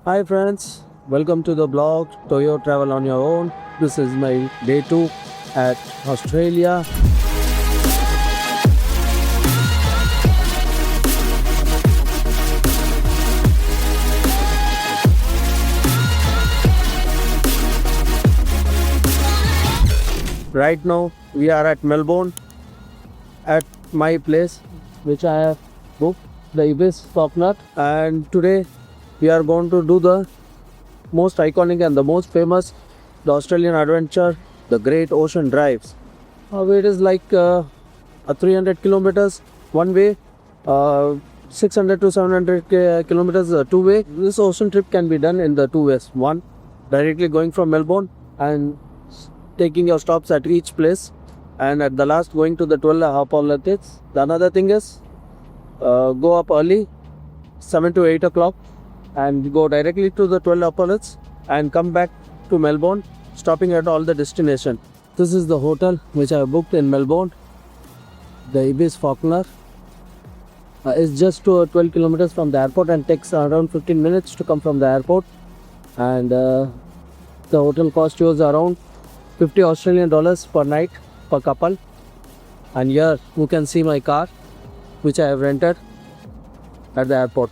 Hi friends, welcome to the blog Toyo Travel on Your Own. This is my day 2 at Australia. Right now we are at Melbourne at my place which I have booked, the Ibis Coconut, and today we are going to do the most iconic and the most famous, the Australian adventure, the Great Ocean Drives. It is like a 300 kilometers one way, 600 to 700 kilometers two way. This ocean trip can be done in the two ways. One, directly going from Melbourne and taking your stops at each place, and at the last going to the 12 apologetics. The another thing is go up early, 7 to 8 o'clock, and go directly to the 12 apologetics and come back to Melbourne, stopping at all the destination. This is the hotel which I booked in Melbourne, the Ibis Faulkner. It's just 12 kilometers from the airport and takes around 15 minutes to come from the airport. And the hotel cost you around 50 Australian dollars per night per couple. And here you can see my car which I have rented at the airport.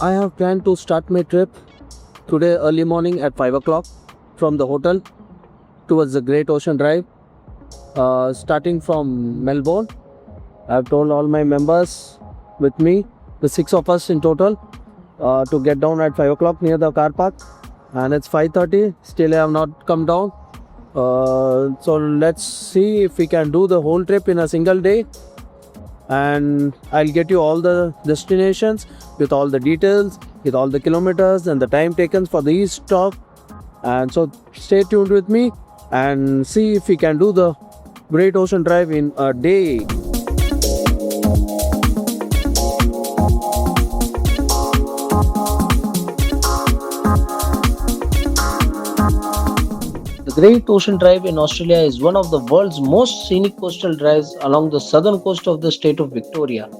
I have planned to start my trip today early morning at 5 o'clock from the hotel towards the Great Ocean Drive, starting from Melbourne. I have told all my members with me, the 6 of us in total, to get down at 5 o'clock near the car park, and it's 5:30. Still I have not come down. So let's see if we can do the whole trip in a single day, and I'll get you all the destinations with all the details, with all the kilometers and the time taken for the each stop. And so stay tuned with me and see if we can do the Great Ocean Drive in a day. The Great Ocean Drive in Australia is one of the world's most scenic coastal drives along the southern coast of the state of Victoria.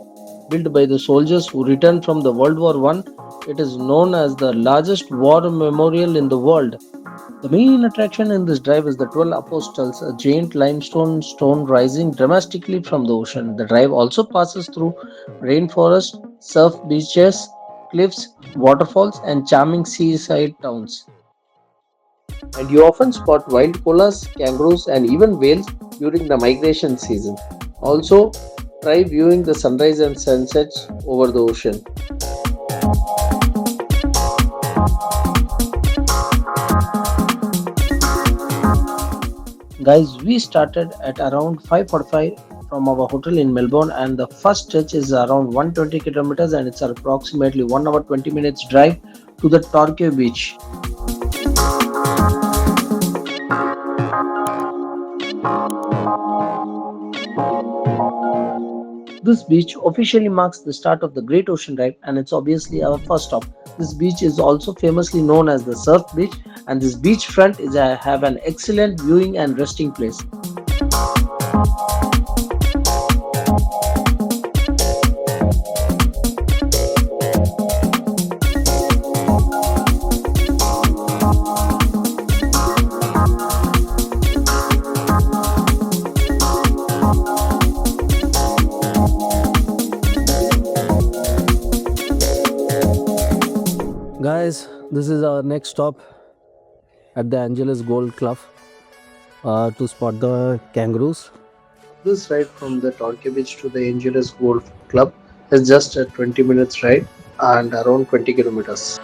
Built by the soldiers who returned from the World War I, it is known as the largest war memorial in the world. The main attraction in this drive is the 12 Apostles, a giant limestone stone rising dramatically from the ocean. The drive also passes through rainforest, surf beaches, cliffs, waterfalls, and charming seaside towns. And you often spot wild koalas, kangaroos, and even whales during the migration season. Also, try viewing the sunrise and sunsets over the ocean. Guys, we started at around 5:45 from our hotel in Melbourne, and the first stretch is around 120 kilometers, and it's approximately 1 hour 20 minutes drive to the Torquay beach. This beach officially marks the start of the Great Ocean Drive, and it's obviously our first stop. This beach is also famously known as the Surf Beach, and this beachfront is have an excellent viewing and resting place. Guys, this is our next stop at the Angeles Gold Club to spot the kangaroos. This ride from the Torquay Beach to the Angeles Gold Club is just a 20 minutes ride and around 20 kilometers.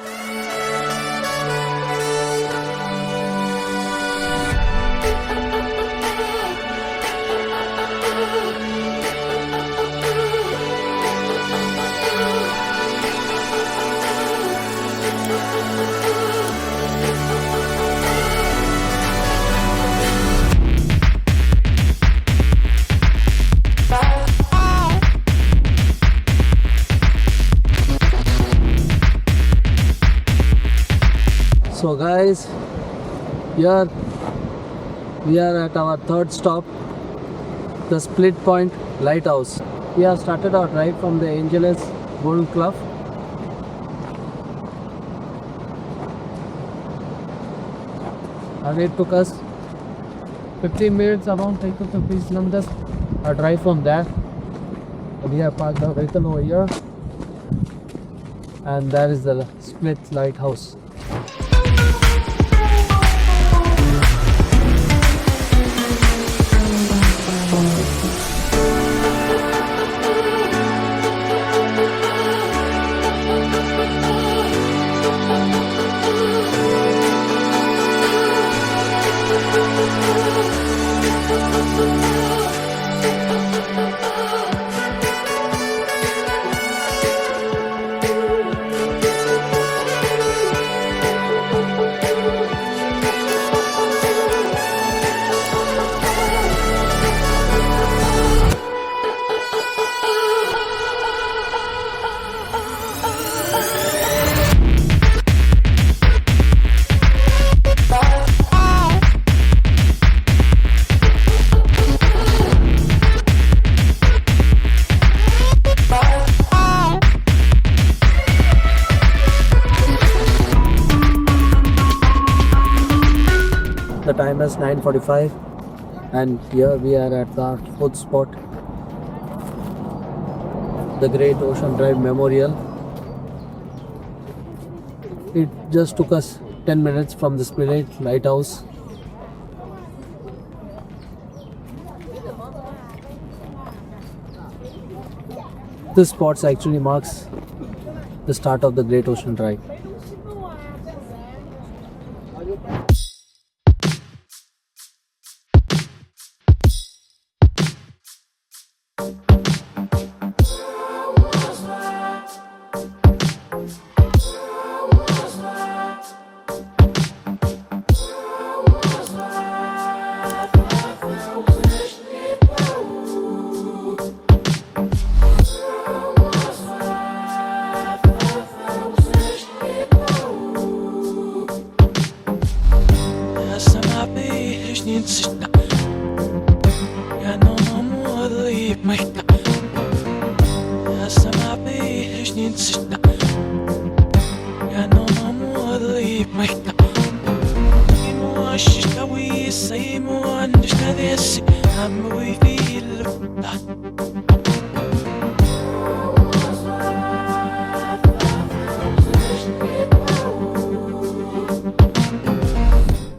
So guys, here We are at our third stop, the Split Point Lighthouse. We have started our drive from the Angeles Gold Club. And it took us 15 minutes, around 10 to 15 kilometers. Our drive from there. We have parked our vehicle over here. And there is the Split Lighthouse. The time is 9:45 and here we are at the fourth spot, the Great Ocean Drive Memorial. It just took us 10 minutes from the Split Lighthouse. This spot actually marks the start of the Great Ocean Drive.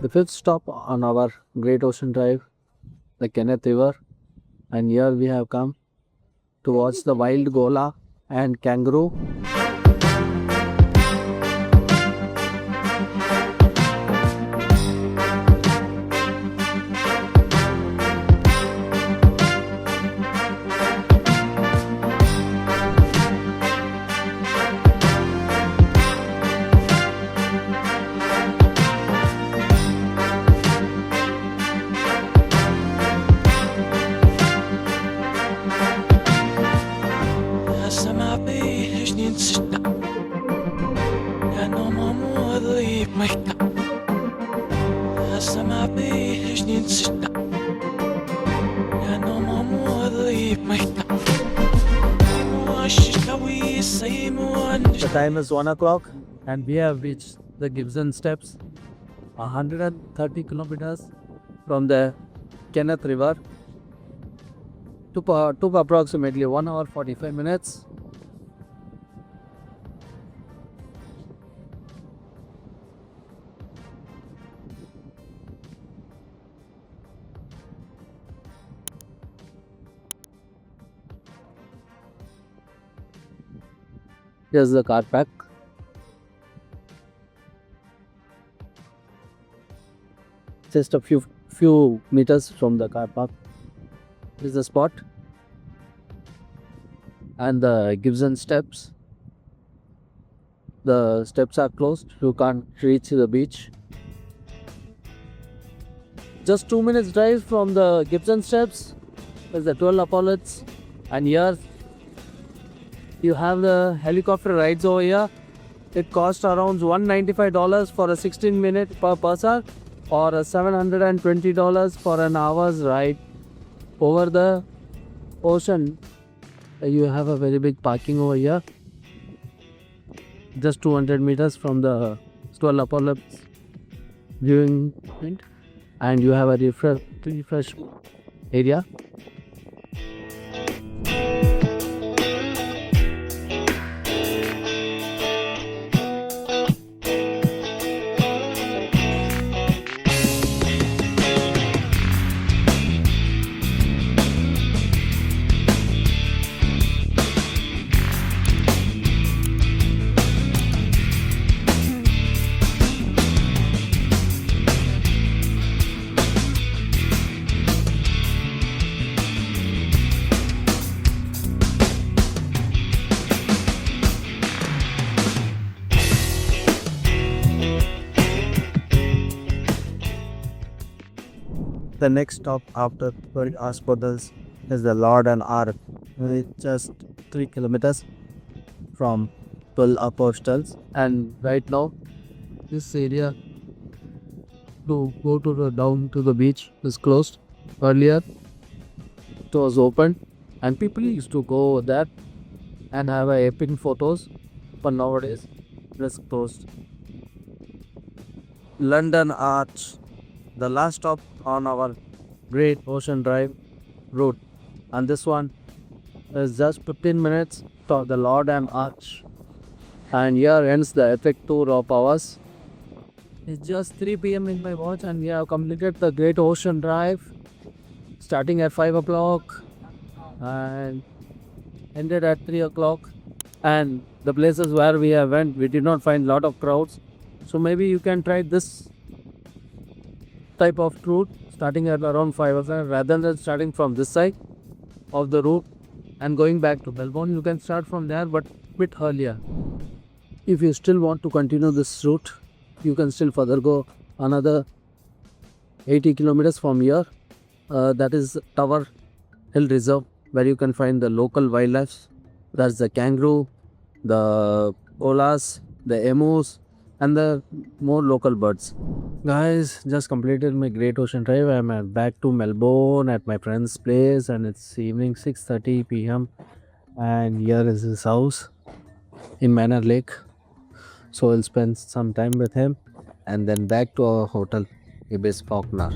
The fifth stop on our Great Ocean Drive, the Kenneth River, and here we have come to watch the wild gola and kangaroo. The time is 1 o'clock and we have reached the Gibson Steps, 130 kilometers from the Kenneth River. Took approximately 1 hour 45 minutes. Here's the car park. Just a few meters from the car park is the spot, and the Gibson Steps. The steps are closed, you can't reach the beach. Just 2 minutes drive from the Gibson Steps is the 12 Apollos, and here you have the helicopter rides over here. It costs around $195 for a 16-minute per person, or $720 for an hour's ride over the ocean. You have a very big parking over here, just 200 meters from the Skull Apocalypse viewing point, and you have a refresh area. The next stop after hospitals is the Lord and Ark. It's just 3 kilometers from Pull Apostles, and right now this area to go to the down to the beach is closed. Earlier it was open and people used to go over there and have epic photos, but nowadays it's closed. London Arch, the last stop on our Great Ocean Drive route, and this one is just 15 minutes to the Lord and Arch, and here ends the epic tour of ours. It's just 3 p.m. in my watch, and we have completed the Great Ocean Drive starting at 5 o'clock and ended at 3 o'clock. And the places where we have went, we did not find a lot of crowds, so maybe you can try this type of route starting at around 5 o'clock rather than starting from this side of the route and going back to Melbourne. You can start from there but bit earlier. If you still want to continue this route, you can still further go another 80 kilometers from here. That is Tower Hill Reserve, where you can find the local wildlife. That's the kangaroo, the koalas, the emus, and the more local birds. Guys, just completed my Great Ocean Drive. I'm back to Melbourne at my friend's place, and it's evening 6:30 p.m. and here is his house in Manor Lake. So I'll spend some time with him and then back to our hotel, Ibis Faulkner.